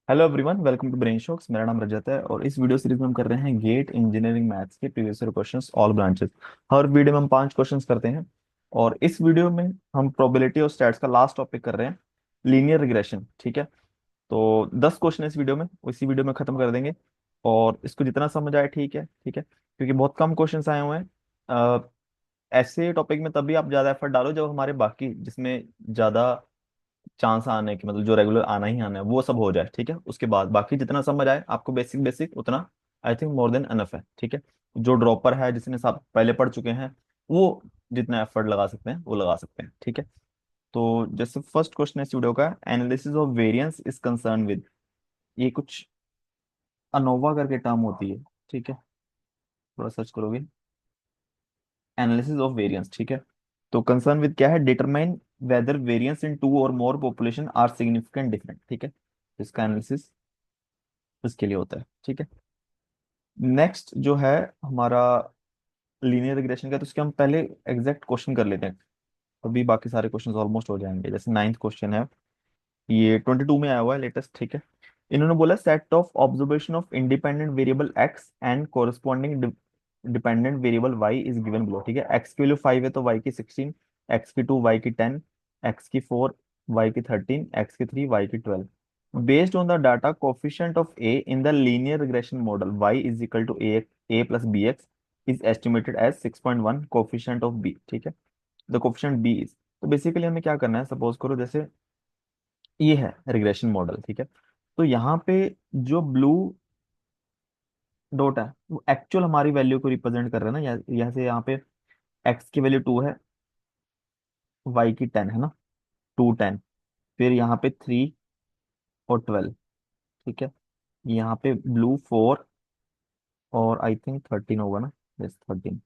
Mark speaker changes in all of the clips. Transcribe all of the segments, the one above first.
Speaker 1: Hello everyone, welcome to brain shocks. मेरा नाम रजत है और इस वीडियो सीरीज में हम कर रहे हैं गेट इंजीनियरिंग मैथ्स के previous year questions all branches. हर वीडियो में हम 5 क्वेश्चंस करते हैं और इस वीडियो में हम प्रोबेबिलिटी और स्टैट्स का लास्ट टॉपिक कर रहे हैं, लीनियर रिग्रेशन। ठीक है, तो 10 क्वेश्चन इस वीडियो में, इसी वीडियो में खत्म कर देंगे। और इसको जितना समझ आए ठीक है, ठीक है, क्योंकि बहुत कम क्वेश्चंस आए हुए हैं। ऐसे टॉपिक में तभी आप ज्यादा एफर्ट डालो जब हमारे बाकी जिसमें ज्यादा चांस आने की, मतलब जो रेगुलर आना ही आना है वो सब हो जाए। ठीक है, उसके बाद बाकी जितना समझ आए आपको बेसिक बेसिक उतना I think more than enough है। ठीक है, जो ड्रॉपर है, जिसने सब पहले पढ़ चुके हैं, वो जितना एफर्ट लगा सकते हैं वो लगा सकते हैं। ठीक है, तो जैसे फर्स्ट क्वेश्चन है इस वीडियो का, analysis of variance is concern with, ये कुछ अनोवा करके टर्म होती है। ठीक है, थोड़ा सर्च करोगे, एनालिसिस ऑफ वेरिएंस। ठीक है, तो कंसर्न विद क्या है, determine whether variance in two और more population are significant different. ठीक है, इसका एनालिसिस इसके लिए होता है। ठीक है, नेक्स्ट जो है हमारा लीनियर रिग्रेशन का, तो उसके हम पहले एग्जैक्ट क्वेश्चन कर लेते हैं, अभी बाकी सारे क्वेश्चन ऑलमोस्ट हो जाएंगे। जैसे नाइन्थ क्वेश्चन है, ये 22 में आया हुआ है लेटेस्ट। ठीक है, इन्होंने बोला set of observation of independent variable X and corresponding dependent variable Y is given below. ठीक है, एक्स की वैल्यू 5 है तो वाई की 16, एक्स की 2 वाई की 10, एक्स की 4 वाई की 13, एक्स की 3 वाई की 12। Based on the data, coefficient of A in the linear regression model y is equal to a plus bx is estimated as 6.1 coefficient of b। ठीक है, the coefficient b is, तो basically हमें क्या करना है, suppose करो जैसे ये है रिग्रेशन मॉडल। ठीक है, तो यहाँ पे जो ब्लू डॉट है वो एक्चुअल हमारी वैल्यू को रिप्रेजेंट कर रहा है ना, यहाँ से यहाँ पे x की वैल्यू 2 है, y की 10 है ना, 2 10, फिर यहाँ पे 3 और 12। ठीक है, यहाँ पे ब्लू 4 और आई थिंक 13 होगा ना, यस 13,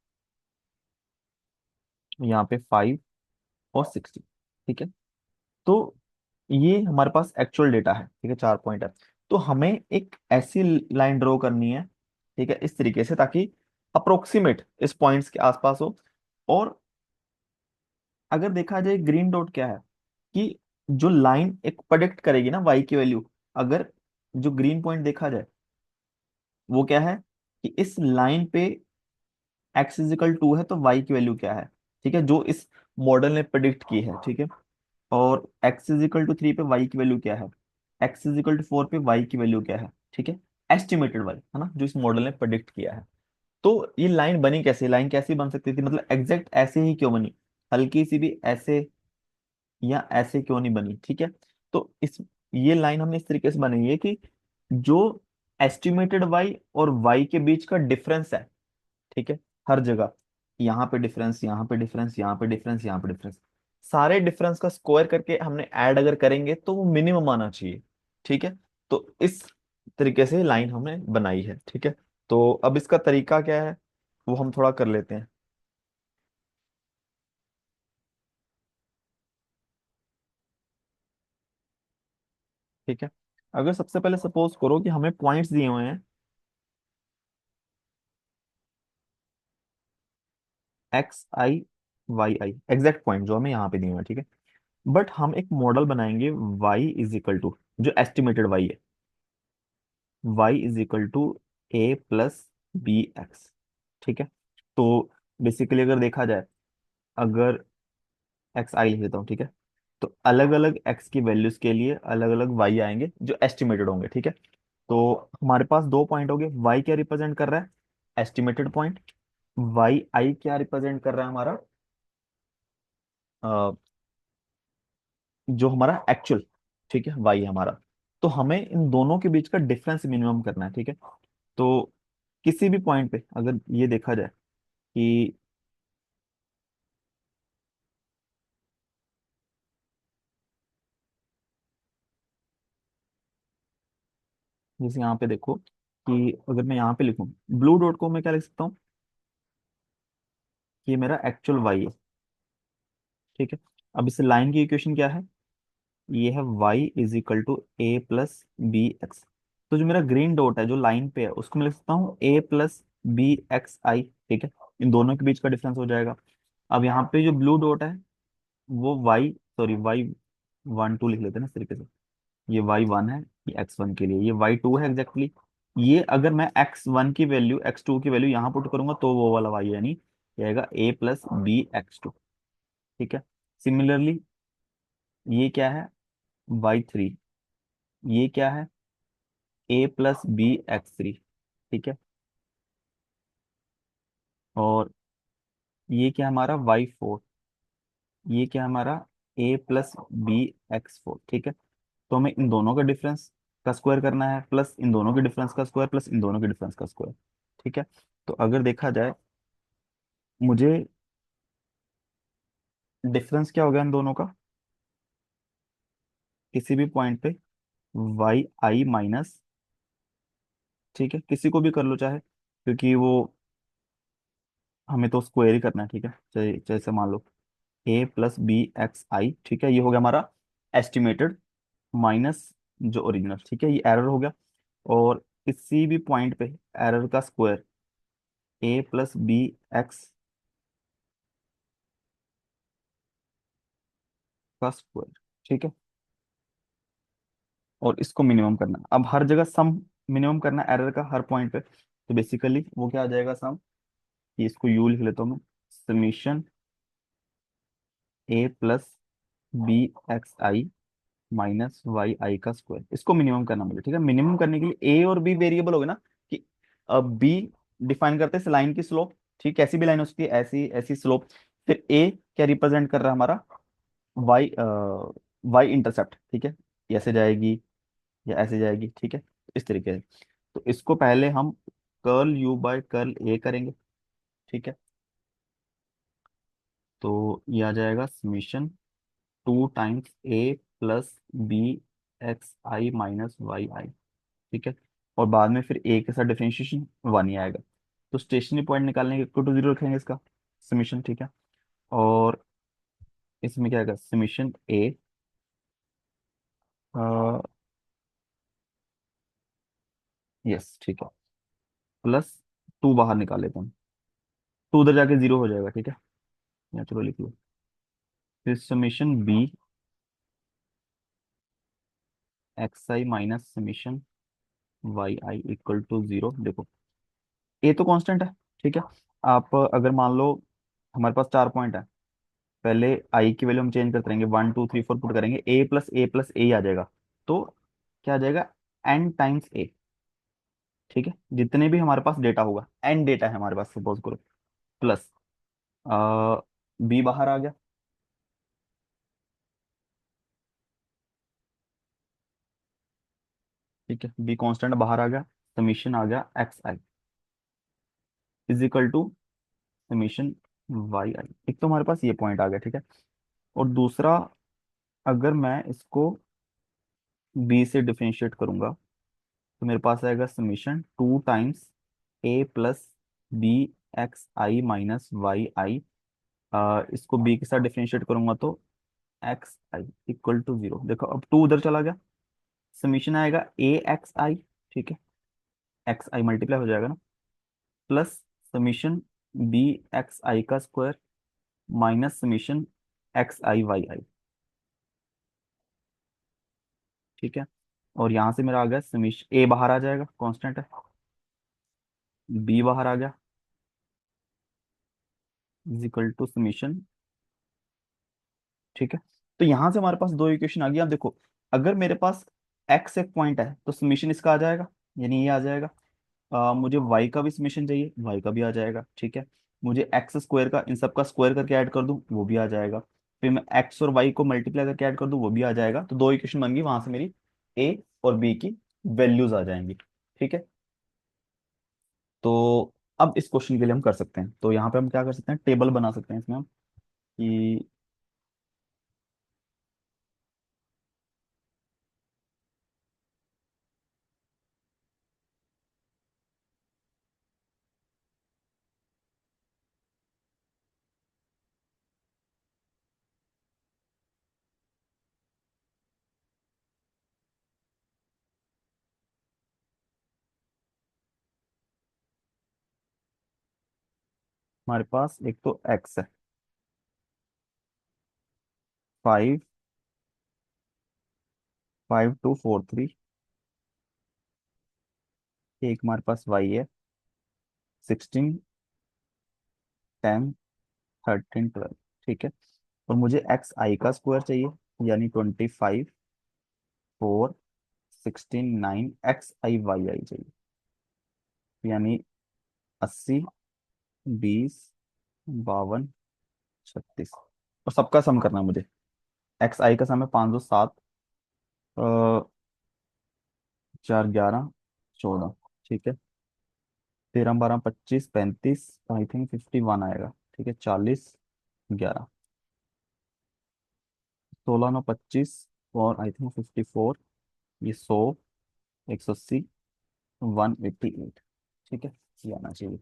Speaker 1: यहाँ पे 5 और 60। ठीक है, तो ये हमारे पास एक्चुअल डेटा है। ठीक है, 4 पॉइंट है, तो हमें एक ऐसी लाइन ड्रॉ करनी है, ठीक है, इस तरीके से ताकि अप्रोक्सीमेट इस पॉइंट्स के आसपास हो। और अगर देखा जाए ग्रीन डॉट क्या है, कि जो लाइन एक प्रेडिक्ट करेगी ना वाई की वैल्यू, अगर जो ग्रीन पॉइंट देखा जाए वो क्या है, कि इस लाइन पे एक्स इजिकल 2 है तो वाई की वैल्यू क्या है। ठीक है, जो इस मॉडल ने प्रेडिक्ट की है। ठीक है, और एक्स इजिकल टू 3 पे वाई की वैल्यू क्या है, एक्स इजिकल टू 4 पे वाई की वैल्यू क्या है। ठीक है, एस्टिमेटेड वाई है ना, जो इस मॉडल ने प्रेडिक्ट किया है। तो ये लाइन बनी कैसे, लाइन कैसी बन सकती थी, मतलब एग्जैक्ट ऐसे ही क्यों बनी, हल्की सी भी ऐसे या ऐसे क्यों नहीं बनी। ठीक है, तो इस ये लाइन हमने इस तरीके से बनाई है कि जो एस्टिमेटेड वाई और वाई के बीच का डिफरेंस है, ठीक है, हर जगह यहाँ पे डिफरेंस, यहाँ पे डिफरेंस, यहाँ पे डिफरेंस, यहाँ पे डिफरेंस, सारे डिफरेंस का स्क्वायर करके हमने ऐड अगर करेंगे तो वो मिनिमम आना चाहिए। ठीक है, तो इस तरीके से लाइन हमने बनाई है। ठीक है, तो अब इसका तरीका क्या है वो हम थोड़ा कर लेते हैं। ठीक है, अगर सबसे पहले सपोज करो कि हमें पॉइंट्स दिए हुए हैं एक्स आई वाई आई, एग्जैक्ट पॉइंट जो हमें यहाँ पे दिए हुए हैं। ठीक है, बट हम एक मॉडल बनाएंगे y इज इक्वल टू, जो एस्टिमेटेड y है, y is equal to A plus B X. ठीक है, तो बेसिकली अगर देखा जाए, अगर एक्स आई लिख देता हूँ। ठीक है, तो अलग अलग एक्स की वैल्यूज के लिए अलग अलग वाई आएंगे जो एस्टिमेटेड होंगे। ठीक है, तो हमारे पास 2 पॉइंट हो गए, वाई क्या रिप्रेजेंट कर रहा है, एस्टिमेटेड पॉइंट, वाई आई क्या रिप्रेजेंट कर रहा है हमारा, जो हमारा एक्चुअल, ठीक है, वाई हमारा। तो हमें इन दोनों के बीच का डिफरेंस मिनिमम करना है। ठीक है, तो किसी भी पॉइंट पे अगर ये देखा जाए कि जैसे यहाँ पे देखो कि अगर मैं यहाँ पे लिखूं ब्लू डॉट को, मैं क्या लिख सकता हूँ कि ये मेरा एक्चुअल वाई है। ठीक है, अब इस लाइन की इक्वेशन क्या है, ये है y is equal to A plus B X. तो जो मेरा ग्रीन डॉट है जो लाइन पे है उसको मैं लिख सकता हूँ a प्लस बी एक्स आई। ठीक है, इन दोनों के बीच का डिफरेंस हो जाएगा। अब यहाँ पे जो ब्लू डॉट है वो y, सॉरी y 1 2 लिख लेते हैं ना इस तरीके से, ये y1 है, ये x1 के लिए, ये y2 है एग्जैक्टली। ये अगर मैं x1 की वैल्यू x2 की वैल्यू यहाँ पुट करूंगा तो वो वाला y, यानी ये आएगा a+b x2। ठीक है। सिमिलरली ये क्या है, y3, ये क्या है, a+b x3। ठीक है। और ये क्या है हमारा y4, ये क्या है हमारा a+b x4। ठीक है। तो हमें इन दोनों का डिफरेंस का स्क्वायर करना है, प्लस इन दोनों के डिफरेंस का स्क्वायर, प्लस इन दोनों के डिफरेंस का स्क्वायर। ठीक है। तो अगर देखा जाए, मुझे डिफरेंस क्या हो गया इन दोनों का, किसी भी पॉइंट पे y i माइनस, ठीक है, किसी को भी कर लो चाहे, क्योंकि वो हमें तो स्क्वायर ही करना है। ठीक है। जैसे मान लो a+b(x_i), ठीक है, ये हो गया हमारा एस्टिमेटेड माइनस जो ओरिजिनल। ठीक है, ये एरर हो गया। और किसी भी पॉइंट पे एरर का स्क्वायर a+b(x) का स्क्वायर। ठीक है। और इसको मिनिमम करना है। अब हर जगह सम मिनिमम करना एरर का हर पॉइंट पे, तो बेसिकली वो क्या आ जाएगा सम, ये इसको यू लिख लेता हूँ मैं, समीशन a+b(x_i) - y(i) का स्क्वायर, इसको मिनिमम करना मुझे। ठीक है। मिनिमम करने के लिए ए और बी वेरिएबल हो गए ना, कि अब बी डिफाइन करते हैं इस लाइन की स्लोप। ठीक, कैसी भी लाइन हो सकती है, ऐसी ऐसी स्लोप। फिर ए क्या रिप्रेजेंट कर रहा है हमारा, वाई, वाई इंटरसेप्ट। ठीक है, ये ऐसे जाएगी या ऐसे जाएगी। ठीक है, इस तरीके से। तो इसको पहले हम curl U by curl A करेंगे। ठीक है। तो ये आ जाएगा समीशन 2 टाइम्स a+b(x_i - y_i)। ठीक है। और बाद में फिर ए के साथ डिफरेंशिएशन 1 ही आएगा। तो स्टेशनरी पॉइंट निकालने के इक्वल टू 0 रखेंगे इसका समीशन। ठीक है। और इसमें क्या आएगा, समीशन ए, यस ठीक है, प्लस 2 बाहर निकाल लेते हैं, 2 उधर जाके 0 हो जाएगा। ठीक है, या चलो लिख लो। फिर समीशन b(x_i - समीशन y(i) = 0। देखो ए तो कांस्टेंट है। ठीक है। आप अगर मान लो हमारे पास 4 पॉइंट है, पहले आई की वैल्यू हम चेंज करते रहेंगे, 1 2 3 4 पुट करेंगे, a+a+a ही आ जाएगा। तो क्या आ जाएगा, n टाइम्स a। ठीक है, जितने भी हमारे पास डेटा होगा, n डेटा है हमारे पास सपोज करो, प्लस बी बाहर आ गया। ठीक है, बी कांस्टेंट बाहर आ गया, समीशन आ गया x_i = समीशन y_i। एक तो हमारे पास ये पॉइंट आ गया। ठीक है। और दूसरा, अगर मैं इसको बी से डिफरेंशिएट करूंगा, तो मेरे पास आएगा समीशन 2 टाइम्स a+b(x_i - y_i)। इसको बी के साथ डिफरेंशिएट करूंगा तो x_i = 0। देखो अब 2 उधर चला गया, समीशन आएगा a(x_i), ठीक है, x_i मल्टीप्लाई हो जाएगा ना, प्लस समीशन b(x_i) का square minus summation x_i y_i। ठीक है। और यहां से मेरा आ गया समीशन, a बाहर आ जाएगा, कांस्टेंट है, b बाहर आ गया, = समीशन। ठीक है। तो यहां से हमारे पास दो इक्वेशन आ गई। आप देखो, अगर मेरे पास x एक पॉइंट है तो समीशन इसका आ जाएगा, यानी ये आ जाएगा। मुझे y का भी समीशन चाहिए, y का भी आ जाएगा। ठीक है। मुझे एक्स स्क्वायर का इन सब का स्क्वायर करके ऐड कर दूं, वो भी आ जाएगा। फिर मैं x और y को मल्टीप्लाई करके ऐड कर दूं, वो भी आ जाएगा। तो दो इक्वेशन बन गई, वहां से मेरी a और b की वैल्यूज आ जाएंगी। ठीक है। तो अब इस क्वेश्चन के लिए हम कर सकते हैं, तो यहाँ पे हम क्या कर सकते हैं, टेबल बना सकते हैं इसमें हम, कि हमारे पास एक तो x है 5, 5243। एक हमारे पास वाई है, 16, 10, 13, 12। ठीक है। और मुझे एक्स आई का स्क्वायर चाहिए, यानी 25, 4, 16, 9 एक्स आई वाई आई चाहिए, यानी 80, 20, 52, 36। और सबका सम करना है मुझे। एक्स आई का सम है 507, 4, 11, 14। ठीक है। 13, 12, 25, 35, आई थिंक 51 आएगा। ठीक है। 40, 11, 16, 9, 25 और आई थिंक 54। ये 100, 180, 188। ठीक है। ये आना चाहिए।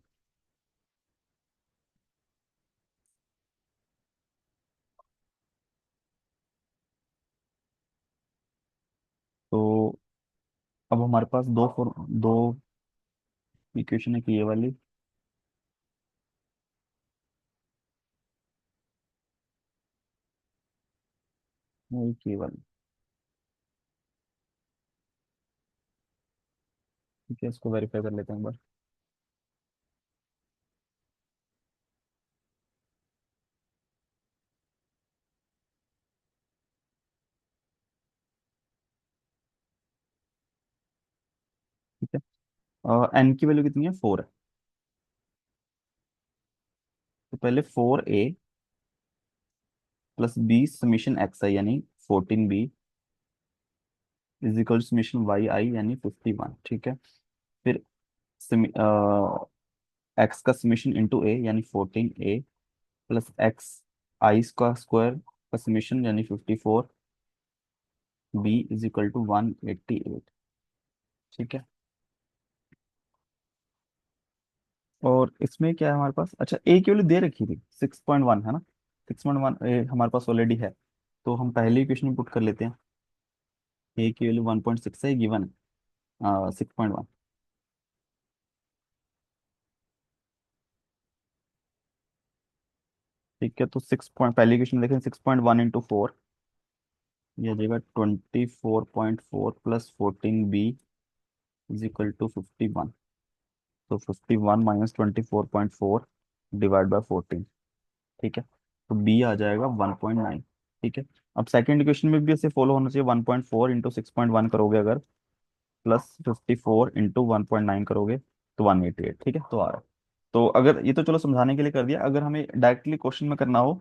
Speaker 1: तो अब हमारे पास दो इक्वेशन है कि ये वाली, एक ये वाली। ठीक है, इसको वेरीफाई कर लेते हैं एक बार। ठीक है। एन की वैल्यू कितनी है? 4 है। तो पहले 4a + b summation x i यानी 14b is equal summation y i यानी 51। ठीक है। फिर एक्स का समीशन इंटू ए यानी 14a प्लस एक्स आई का स्क्वायर का समीशन यानी 54, बी इज इक्वल टू 188। ठीक है। और इसमें क्या है हमारे पास? अच्छा, ए की वैल्यू दे रखी थी 6.1 है ना। 6.1 हमारे पास ऑलरेडी है। तो हम पहले इक्वेशन में पुट कर लेते हैं। ए की वैल्यू 1.6 है, गिवन है 6.1। ठीक है। तो पहली इक्वेशन में देखें, 6.1 × 4, ये आ जाएगा 24.4 plus 14b is equal to 51। तो 51 - 24.4 डिवाइड बाय 14। ठीक है। तो बी आ जाएगा 1.9। ठीक है। अब सेकंड इक्वेशन में भी ऐसे फॉलो होना चाहिए। 1.4 × 6.1 करोगे अगर, प्लस 54 × 1.9 करोगे तो 188। ठीक है। तो आ रहा है। तो अगर ये तो चलो समझाने के लिए कर दिया, अगर हमें डायरेक्टली क्वेश्चन में करना हो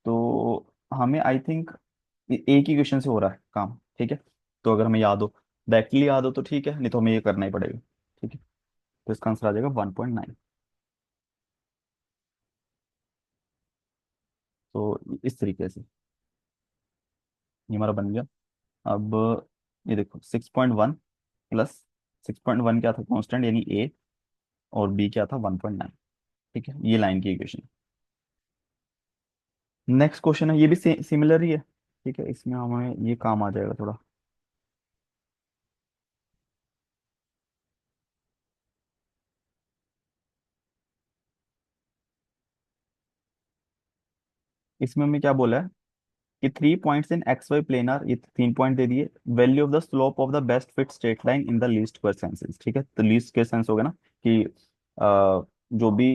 Speaker 1: तो हमें आई थिंक एक ही क्वेश्चन से हो रहा है काम। ठीक है। तो अगर हमें याद हो, डायरेक्टली याद हो तो ठीक है, नहीं तो हमें ये करना ही पड़ेगा। ठीक है। तो इसका आंसर आ जाएगा 1.9। तो इस तरीके से ये हमारा बन गया। अब ये देखो, 6.1 प्लस 6.1 क्या था? कांस्टेंट यानी ए, और बी क्या था? 1.9। ठीक है। ये लाइन की इक्वेशन। नेक्स्ट क्वेश्चन है, ये भी सिमिलर ही है। ठीक है। इसमें हमें ये काम आ जाएगा थोड़ा। इसमें हमें क्या बोला है कि 3 points in X Y planar, ये 3 पॉइंट दे दिए। Value of the slope of the best fit straight line in the least square senses. ठीक है। तो लीस्ट स्क्वायर सेंस होगा ना कि जो भी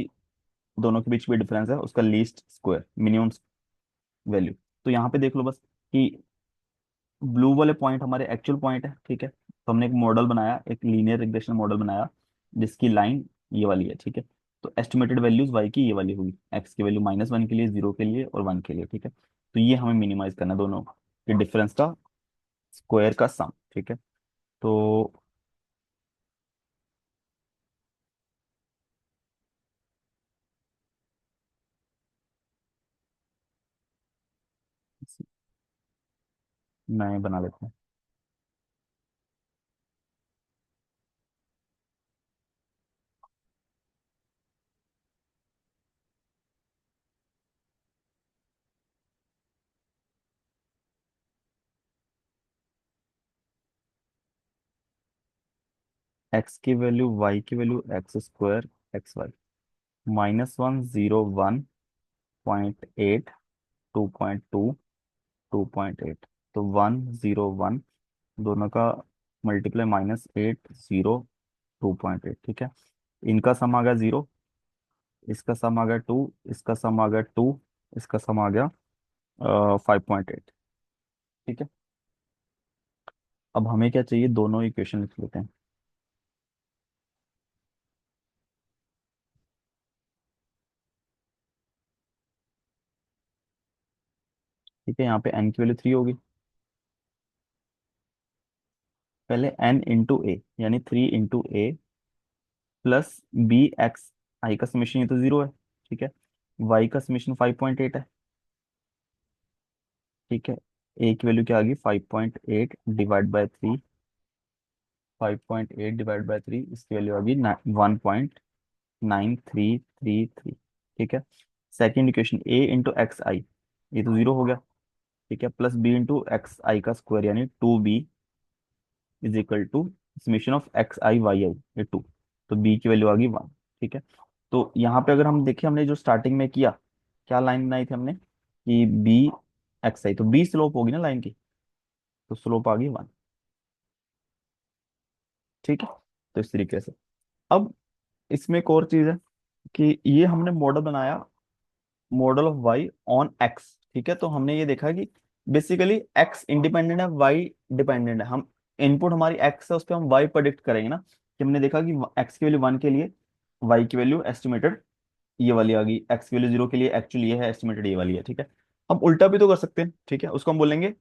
Speaker 1: दोनों के बीच भी डिफरेंस है उसका लीस्ट स्क्वायर मिनिमम वैल्यू। तो यहाँ पे देख लो बस कि ब्लू वाले पॉइंट हमारे एक्चुअल पॉइंट है। ठीक है। तो हमने एक मॉडल बनाया, एक लीनियर रिग्रेशन मॉडल बनाया जिसकी लाइन ये वाली है। ठीक है। तो एस्टिमेटेड वैल्यूज वाई की ये वाली होगी, एक्स की वैल्यू -1 के लिए, 0 के लिए और 1 के लिए। ठीक है। तो ये हमें मिनिमाइज करना है दोनों के डिफरेंस का स्क्वायर का सम। ठीक है। तो मैं बना लेता हूँ। एक्स की वैल्यू, वाई की value, X square X Y, -1, 0, 1, 0.8, 2.2, 2.8। तो 1, 0, 1
Speaker 2: दोनों का मल्टीप्लाई -8 0 2.8, ठीक है। इनका सम आ गया 0, इसका सम आ गया 2, इसका सम आ गया 2, इसका सम आ गया 5.8, ठीक है। अब हमें क्या चाहिए, दोनों इक्वेशन लिख लेते हैं। ठीक है, यहाँ पे n की वैल्यू 3 होगी। पहले n इंटू ए, यानी 3 × a प्लस बी एक्स, आई का समेशन ये तो 0 है, ठीक है। y का समेशन 5.8 है, ठीक है। a की वैल्यू क्या आ गई, 5.8 डिवाइड बाय 3, 5.8 डिवाइड बाय 3, इसकी वैल्यू आ गई 1.9333, ठीक है। सेकेंड इक्वेशन a × xi, ये तो 0 हो गया, ठीक है। प्लस b × xi का स्क्वायर, यानी 2b summation of xi y i, ये 2, तो b की वैल्यू आ गई 1, ठीक है। तो यहाँ पे अगर हम देखें, हमने जो स्टार्टिंग में किया, क्या लाइन बनाई थी हमने कि b xi, तो b स्लोप होगी ना लाइन की, तो स्लोप आ गई 1, ठीक है। तो इस तरीके से, अब इसमें एक और चीज है कि ये हमने मॉडल बनाया, model of Y on X, ठीक है। तो हमने ये देखा कि बेसिकली एक्स इंडिपेंडेंट है, वाई डिपेंडेंट है। हम इनपुट हमारी एक्स है, उस पर हम वाई प्रेडिक्ट करेंगे ना, कि हमने देखा कि एक्स की वैल्यू 1 के लिए वाई की वैल्यू एस्टिमेटेड ये वाली आ गई, एक्स की वैल्यू 0 के लिए एक्चुअली ये है एस्टिमेटेड ये वाली है, ठीक है। हम उल्टा भी तो कर सकते हैं, ठीक है, उसको हम बोलेंगे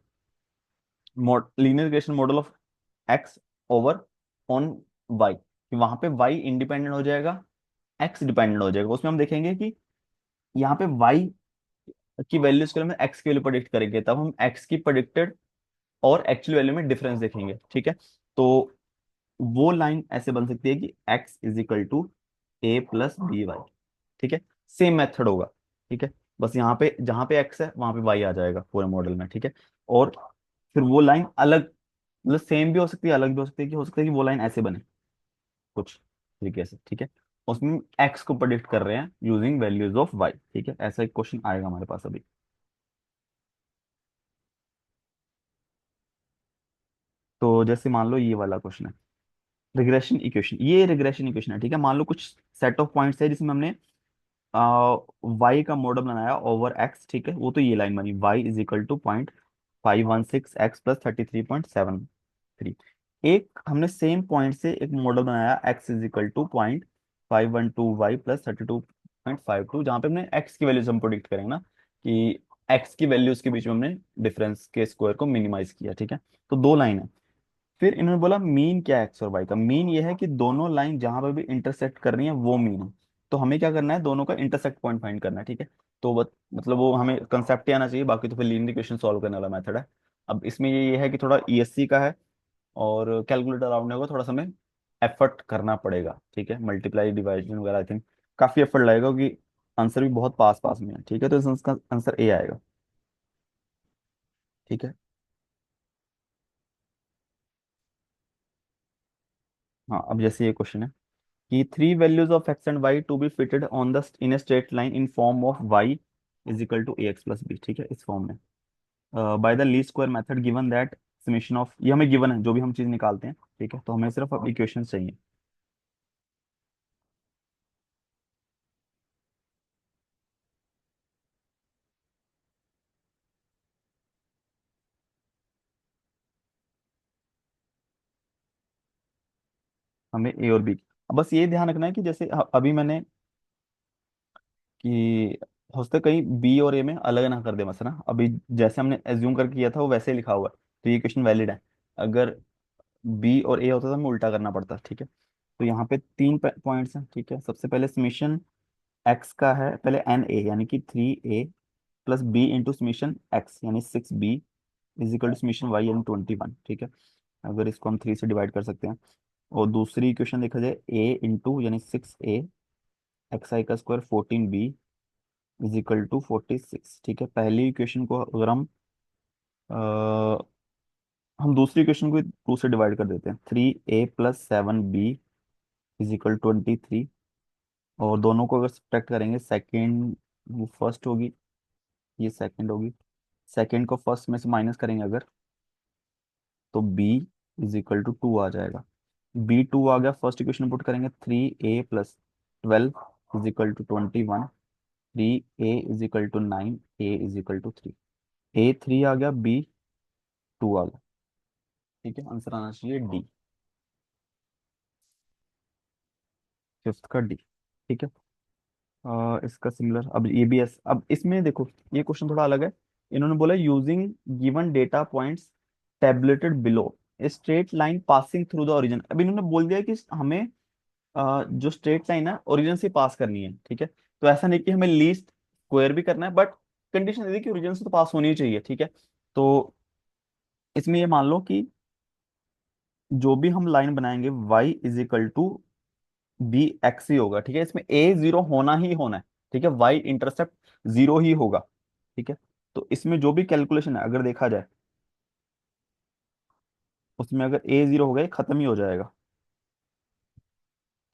Speaker 2: linear regression model of X over on Y, कि वहां पे वाई इंडिपेंडेंट हो जाएगा, एक्स डिपेंडेंट हो जाएगा। उसमें हम देखेंगे कि यहाँ पे वाई की वैल्यूज के लिए हम एक्स की वैल्यू प्रेडिक्ट करेंगे, तब हम एक्स की प्रेडिक्टेड और एक्चुअल वैल्यू में डिफरेंस देखेंगे, ठीक है। तो वो लाइन ऐसे बन सकती है कि X is equal to A plus B Y, ठीक है। सेम मेथड होगा, ठीक है। बस यहाँ पे जहां पे एक्स है वहां पे वाई आ जाएगा पूरे मॉडल में, ठीक है। और फिर वो लाइन अलग, मतलब सेम भी हो सकती है, अलग भी हो सकती है, कि हो सकता है कि वो लाइन ऐसे बने कुछ तरीके से, ठीक है। उसमें एक्स को प्रेडिक्ट कर रहे हैं यूजिंग वैल्यूज ऑफ वाई, ठीक है। ऐसा एक क्वेश्चन आएगा हमारे पास अभी। तो जैसे मान लो ये वाला क्वेश्चन है, रिग्रेशन इक्वेशन, ये रिग्रेशन इक्वेशन है, ठीक है। मान लो कुछ सेट ऑफ पॉइंट्स है जिसमें हमने वाई का मॉडल बनाया ओवर एक्स, ठीक है। वो तो ये लाइन बनी, Y is equal to 0.516 x plus 33.73। एक हमने सेम पॉइंट से एक मॉडल बनाया, X is equal to 0.512 y plus 32.52, जहाँ पे हमने एक्स की वैल्यूज हम प्रोडिक्ट करेंगे ना, कि एक्स की वैल्यूज के बीच में हमने डिफरेंस के स्क्वायर को मिनिमाइज किया, ठीक है। तो दो लाइन है। फिर इन्होंने बोला मीन क्या है एक्स और वाई का, मीन ये है कि दोनों लाइन जहां पर भी इंटरसेक्ट कर रही है वो मीन है। तो हमें क्या करना है, दोनों का इंटरसेक्ट पॉइंट फाइंड करना है, ठीक है। तो मतलब वो हमें कंसेप्ट ही आना चाहिए, बाकी तो फिर लीनियर इक्वेशन सॉल्व करने वाला मेथड है। अब इसमें ये है कि थोड़ा ईएससी का है और कैलकुलेटर अराउंड होगा, थोड़ा सा हमें एफर्ट करना पड़ेगा, ठीक है। मल्टीप्लाई डिवाइजन वगैरह आई थिंक काफी एफर्ट लगेगा, क्योंकि आंसर भी बहुत पास पास में है, ठीक है। तो इसका आंसर ए आएगा, ठीक है। हाँ, अब जैसे ये क्वेश्चन है कि three values of X and Y to be fitted on the in a straight line in form of Y is equal to A X plus B, ठीक है, इस फॉर्म में by the least square method given that summation of, ये हमें given है जो भी हम चीज निकालते हैं, ठीक है। तो हमें सिर्फ अब इक्वेशन चाहिए। हमें ए और बी, अब बस ये ध्यान रखना है कि जैसे अभी मैंने कि हो सकता है कहीं बी और ए में अलग ना कर दे, मसला अभी जैसे हमने एज्यूम करके किया था वो वैसे ही लिखा हुआ है, तो ये क्वेश्चन वैलिड है। अगर बी और ए होता तो हमें उल्टा करना पड़ता, ठीक है। तो यहाँ पे तीन पॉइंट्स हैं, ठीक है। सबसे पहले समीशन एक्स का है पहले एन ए, यानी कि 3a plus B into summation X, यानी 6b is equal to summation Y, यानी 21, ठीक है। अगर इसको हम 3 से डिवाइड कर सकते हैं, और दूसरी इक्वेशन देखा जाए ए इंटू यानी 6a एक्स आई का square 14b is equal to 46, ठीक है। पहली इक्वेशन को अगर हम दूसरी इक्वेशन को 2 से डिवाइड कर देते हैं, 3a plus 7b is equal 23, और दोनों को अगर सब्ट्रैक्ट करेंगे, सेकेंड वो फर्स्ट होगी, ये सेकंड होगी, सेकंड को फर्स्ट में से माइनस करेंगे अगर, तो बी इज इक्वल टू 2 आ जाएगा। B2 आ गया, फर्स्ट इक्वेशन पुट करेंगे, 3A+12 is equal to 21, 3A = 9, A = 3। A3 आ गया, B2 आ गया। ठीक है, आंसर आना चाहिए डी, फिफ्थ का डी। ठीक है। इसका सिमिलर, अब ये भी एस, अब इसमें देखो ये क्वेश्चन थोड़ा अलग है। इन्होंने बोला using given data points tabulated below, A straight line passing through the origin. अब इन्होंने बोल दिया कि हमें जो स्ट्रेट लाइन है ओरिजिन से पास करनी है। ठीक है, तो ऐसा नहीं कि हमें लीस्ट स्क्वायर भी करना है, बट कंडीशन ये कि ओरिजिन से तो पास होनी ही चाहिए। ठीक है, तो इसमें ये मान लो कि जो भी हम लाइन बनाएंगे y = बी एक्स ही होगा। ठीक है, इसमें ए जीरो होना ही होना है। ठीक है, वाई इंटरसेप्ट जीरो ही होगा। ठीक है, तो इसमें जो भी कैलकुलेशन है अगर देखा जाए, उसमें अगर ए जीरो हो गया ये खत्म ही हो जाएगा।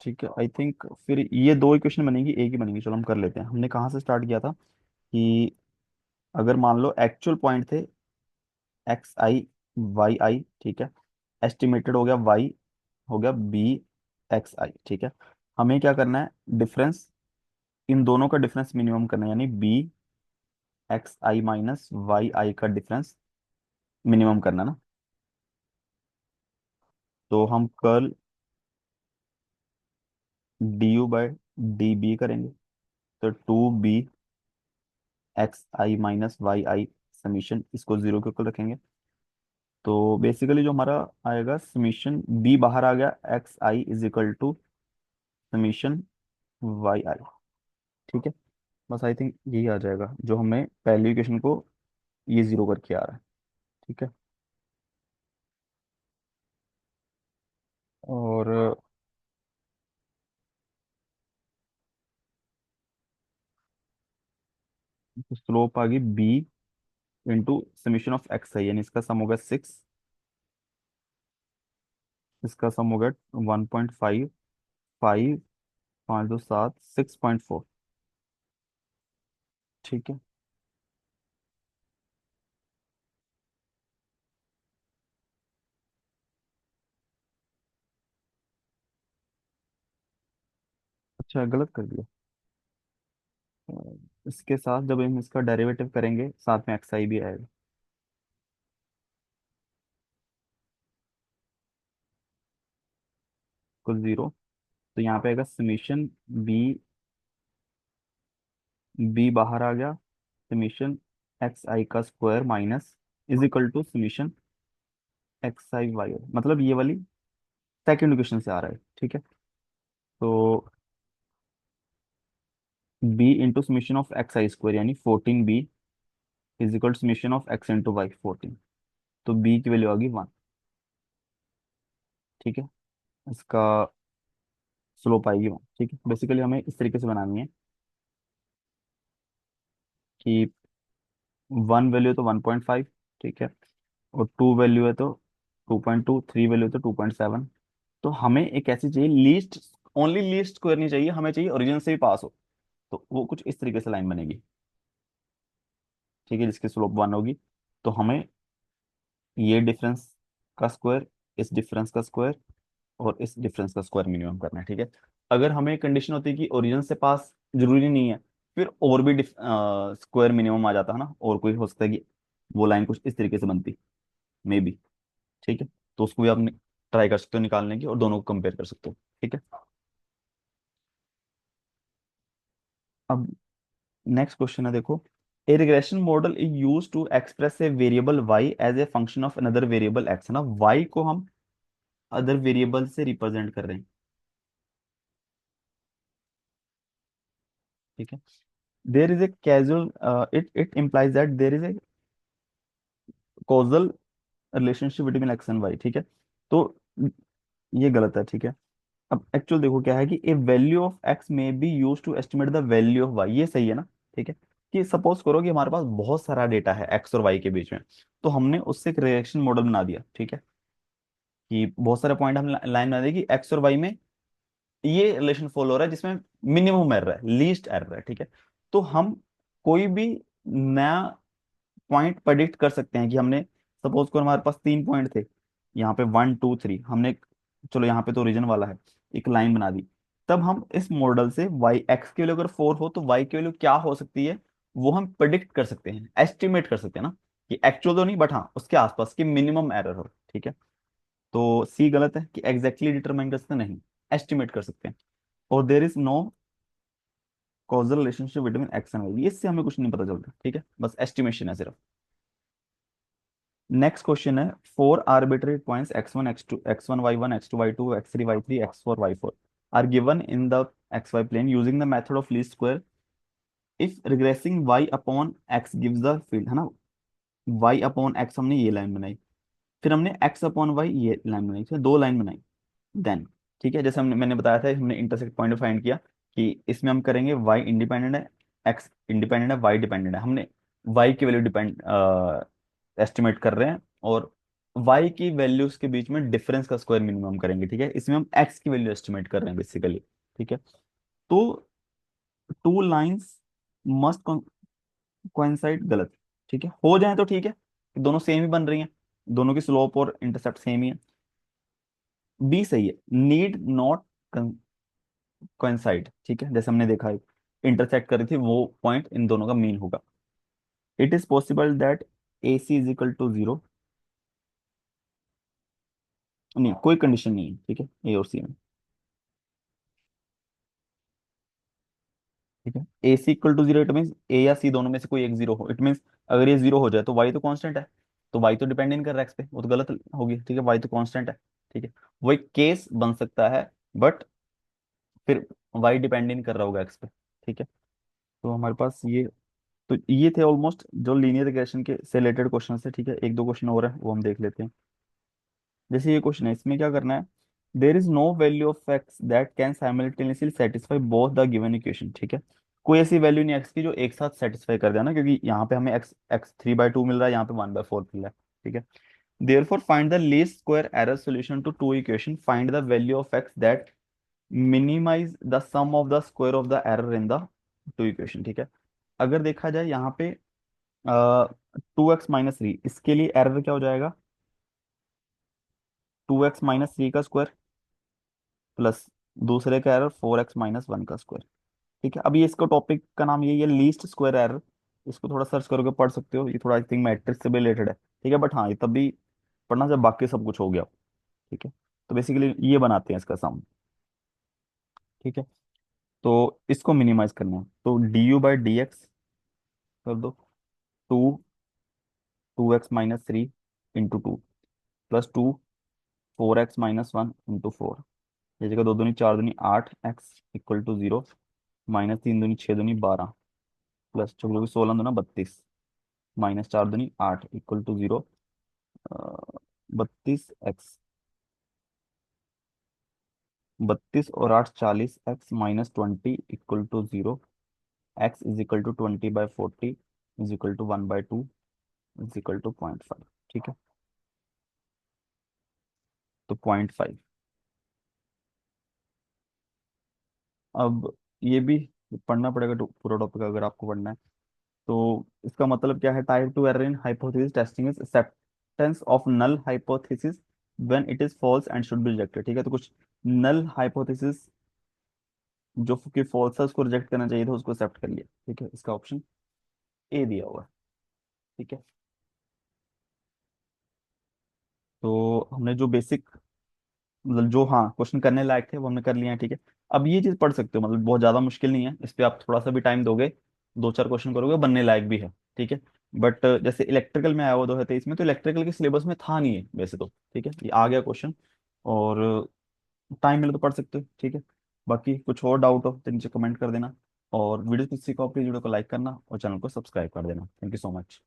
Speaker 2: ठीक है, आई थिंक फिर ये दो इक्वेशन बनेगी, एक ही बनेगी। चलो हम कर लेते हैं। हमने कहाँ से स्टार्ट किया था कि अगर मान लो एक्चुअल पॉइंट थे XI YI। ठीक है, एस्टिमेटेड हो गया Y, हो गया BXI। ठीक है, हमें क्या करना है, डिफरेंस, इन दोनों का डिफरेंस मिनिमम करना है, यानी BXI - YI का डिफरेंस मिनिमम करना ना। तो हम कर्ल DU/DB करेंगे, तो 2B XI - YI समीशन, इसको जीरो के ऊपर रखेंगे। तो बेसिकली जो हमारा आएगा समीशन, बी बाहर आ गया, XI = समीशन YI। ठीक है, बस आई थिंक यही आ जाएगा जो हमें पहली इक्वेशन को ये जीरो करके आ रहा है। ठीक है, और स्लोप आ गई B × समीशन ऑफ XI, यानी इसका सम होगा 6, इसका सम होगा 1.5, 5, 5 2 7, 6.4। ठीक है, अच्छा गलत कर दिया। अ, इसके साथ जब हम इसका डेरिवेटिव करेंगे साथ में XI भी आएगा, कुल जीरो। तो यहाँ पे आएगा समीशन बी, बी बाहर आ गया, समीशन XI का square minus is equal to summation XI/Y, मतलब ये वाली सेकंड इक्वेशन से आ रहा है। ठीक है, तो B × summation of XI square, यानी 14B is equal to summation of X × Y, 14। तो B की वैल्यू आ गई 1। ठीक है, इसका स्लोप आएगी 1। ठीक है, बेसिकली हमें इस तरीके से बनानी है कि 1 वैल्यू है तो 1.5। ठीक है, और 2 वैल्यू है तो 2.2, 3 वैल्यू है तो 2.7। तो हमें एक ऐसी चाहिए लीस्ट, ओनली लीस्ट स्क्वायर नहीं चाहिए, हमें चाहिए ओरिजिन से भी पास हो। तो वो कुछ इस तरीके से लाइन बनेगी। ठीक है, जिसकी स्लोप 1 होगी। तो हमें ये डिफरेंस का स्क्वायर, इस डिफरेंस का स्क्वायर और इस डिफरेंस का स्क्वायर मिनिमम करना है। ठीक है, अगर हमें कंडीशन होती है कि ओरिजिन से पास जरूरी नहीं है, फिर और भी स्क्वायर मिनिमम आ जाता है ना, और कोई हो सकता है कि वो लाइन कुछ इस तरीके से बनती, मे बी। ठीक है, तो उसको भी आप ट्राई कर सकते हो निकालने की, और दोनों को कंपेयर कर सकते हो। ठीक है, अब नेक्स्ट क्वेश्चन है, देखो। A regression model is use to express a variable y as a function of another variable x, है ना, वाई को हम अदर वेरिएबल से रिप्रेजेंट कर रहे हैं। ठीक है, there is a casual, it it implies that there is a causal relationship between X and Y. ठीक है, तो ये गलत है। ठीक है, अब एक्चुअल देखो क्या है कि a value of X may be use to estimate the value of Y, ये सही है ना। ठीक है, कि सपोज करो कि हमारे पास बहुत सारा डेटा है एक्स और वाई के बीच में, तो हमने उससे एक रिएक्शन मॉडल बना दिया। ठीक है, कि बहुत सारे पॉइंट हम लाइन बना दी कि एक्स और वाई में ये रिलेशन फॉलो हो रहा है जिसमें मिनिमम एरर है, लीस्ट एरर है। ठीक है, तो हम कोई भी नया पॉइंट प्रेडिक्ट कर सकते हैं कि हमने, सपोज करो हमारे पास 3 पॉइंट थे, यहाँ पे 1 2 3 हमने, चलो यहाँ पे तो रीजन वाला है, एक लाइन बना दी। तब हम इस मॉडल से वाई एक्स की वैल्यू अगर 4 हो तो वाई की वैल्यू क्या हो सकती है, वो हम प्रिडिक्ट कर सकते हैं, एस्टिमेट कर सकते हैं ना, कि एक्चुअल तो नहीं बट हाँ उसके आसपास की मिनिमम एरर हो, ठीक है। तो सी गलत है कि एग्जैक्टली डिटरमाइन कर सकते हैं, नहीं, एस्टिमेट कर सकते हैं। और there is no causal relationship between X and Y, इससे हमें कुछ नहीं पता चलता, ठीक है, बस एस्टिमेशन है सिर्फ। नेक्स्ट क्वेश्चन है, four arbitrary points x1 x2 x1 y1 x2 y2 x3 y3 x4 y4 are given in the xy plane using the method of least square if regressing y upon x gives the field, है ना। y upon x हमने ये line बनाई, फिर हमने x upon y ये line बनाई, फिर दो लाइन बनाई। देन ठीक है, जैसे हमने मैंने बताया था, हमने इंटरसेक्ट पॉइंट फाइंड किया कि इसमें हम करेंगे y इंडिपेंडेंट है, x इंडिपेंडेंट है, y डिपेंडेंट है, हमने y की वैल्यू डिपेंड एस्टिमेट कर रहे हैं, और y की वैल्यूज के बीच में डिफरेंस का स्क्वायर मिनिमम करेंगे, ठीक है, इसमें हम x की वैल्यू एस्टिमेट कर रहे हैं बेसिकली, ठीक है। तो टू लाइंस मस्ट कोइंसाइड, गलत, ठीक है, हो जाए तो ठीक है, दोनों सेम ही बन रही हैं, दोनों की स्लोप और इंटरसेप्ट सेम ही है। बी सही है, नीड नॉट कोइंसाइड, ठीक है, जैसे हमने देखा है इंटरसेक्ट करी थी, वो पॉइंट इन दोनों का मीन होगा। It is possible that A C is equal to zero, नहीं कोई कंडीशन नहीं है, ठीक है, ए और सी में, ठीक है, A C equal to zero, it mean A या सी दोनों में से कोई एक जीरो हो, इट मीन अगर ये जीरो हो जाए तो वाई तो कांस्टेंट है, तो वाई तो डिपेंड नहीं कर रहा है एक्स पे, वो तो गलत होगी, ठीक है, वाई तो कांस्टेंट है, ठीक है, वो एक केस बन सकता है, बट फिर वाई डिपेंड नहीं कर रहा होगा एक्स पे, ठीक है। तो हमारे पास ये, तो ये थे ऑलमोस्ट जो लीनियर रिग्रेशन के से रिलेटेड क्वेश्चन है, ठीक है, एक दो क्वेश्चन और है वो हम देख लेते हैं। जैसे ये क्वेश्चन है, इसमें क्या करना है, there is no value of X that can simultaneously satisfy both the given equation, ठीक है, कोई ऐसी वैल्यू नहीं एक्स की जो एक साथ सेटिस्फाई कर देना, क्योंकि यहाँ पे हमें एक्स एक्स 3/2 मिल रहा है, यहाँ पे 1/4 मिल रहा है, ठीक है। Therefore find the least square error solution to two equation, find the value of X that minimize the sum of the square of the error in the two equation, ठीक है। अगर देखा जाए यहाँ पे 2x-3, इसके लिए एरर क्या हो जाएगा, 2x-3 का स्क्वायर प्लस दूसरे का एरर 4x-1 का स्क्वायर, ठीक है। अब ये इसका टॉपिक का नाम यही है, लीस्ट स्क्वायर एरर, इसको थोड़ा सर्च करोगे पढ़ सकते हो, ये थोड़ा आई थिंक मैट्रिक्स से भी रिलेटेड है, ठीक है, बट हाँ ये तब भी पढ़ना जब बाकी सब कुछ हो गया, ठीक है। तो बेसिकली ये बनाते हैं इसका सम, ठीक है। तो इसको मिनिमाइज करना है, तो du/dx कर दो, 2 2x-3 into 2 plus 2 4x-1 into 4, ये जगह दो दूनी चार दूनी 8x इक्वल टू 0, माइनस 3 दूनी 6 दूनी 12, प्लस चौके चौके 16 दूना 32, माइनस 4 दूनी 8 इक्वल टू 0, 32x, 32 और 8 40x-20 equal to 0, x is equal to 20/40 is equal to 1/2 is equal to 0.5, ठीक है। तो 0.5, अब ये भी पढ़ना पड़ेगा पूरा टॉपिक अगर आपको पढ़ना है। तो इसका मतलब क्या है, type two error in hypothesis testing is acceptance of null hypothesis when it is false and should be rejected, ठीक है। तो कुछ नल हाइपोथेसिस जो कि फॉल्स है उसको रिजेक्ट करना चाहिए था, उसको एक्सेप्ट कर लिया, ठीक है, इसका ऑप्शन ए दिया हुआ है, ठीक है। तो हमने जो बेसिक, मतलब जो हाँ क्वेश्चन करने लायक थे वो हमने कर लिए हैं, ठीक है। अब ये चीज पढ़ सकते हो, मतलब बहुत ज्यादा मुश्किल नहीं है, इस पे आप थोड़ा सा भी टाइम दोगे, दो चार क्वेश्चन करोगे, बनने लायक भी है, ठीक है। बट जैसे इलेक्ट्रिकल में आया हुआ 2023 में, तो इलेक्ट्रिकल के सिलेबस में था नहीं है वैसे तो, ठीक है, ये आ गया क्वेश्चन, और टाइम मिले तो पढ़ सकते हो, ठीक है। बाकी कुछ और डाउट हो तो नीचे कमेंट कर देना, और वीडियो किसी को प्लीज वीडियो को लाइक करना और चैनल को सब्सक्राइब कर देना। Thank you so much.